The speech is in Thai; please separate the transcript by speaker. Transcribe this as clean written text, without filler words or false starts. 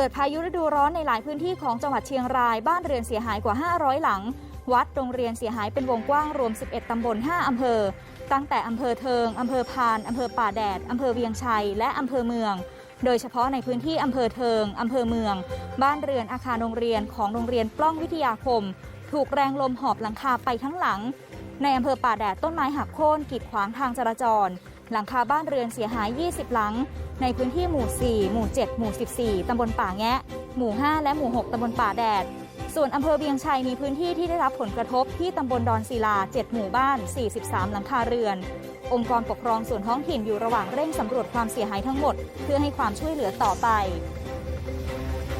Speaker 1: เกิดพายุฤดูร้อนในหลายพื้นที่ของจังหวัดเชียงรายบ้านเรือนเสียหายกว่า500หลังวัดโรงเรียนเสียหายเป็นวงกว้างรวม11ตำบล5อำเภอตั้งแต่อำเภอเทิงอำเภอพานอำเภอป่าแดดอำเภอเวียงชัยและอำเภอเมืองโดยเฉพาะในพื้นที่อำเภอเทิงอำเภอเมืองบ้านเรือนอาคารโรงเรียนของโรงเรียนปล้องวิทยาคมถูกแรงลมหอบหลังคาไปทั้งหลังในอำเภอป่าแดดต้นไม้หักโค่นกีดขวางทางจราจรหลังคาบ้านเรือนเสียหาย20หลังในพื้นที่หมู่4หมู่7หมู่14ตำบลป่าแงะหมู่5และหมู่6ตำบลป่าแดดส่วนอำเภอเวียงชัยมีพื้นที่ที่ได้รับผลกระทบที่ตำบลดอนศิลา7หมู่บ้าน43หลังคาเรือนองค์กรปกครองส่วนท้องถิ่นอยู่ระหว่างเร่งสำรวจความเสียหายทั้งหมดเพื่อให้ความช่วยเหลือต่อไป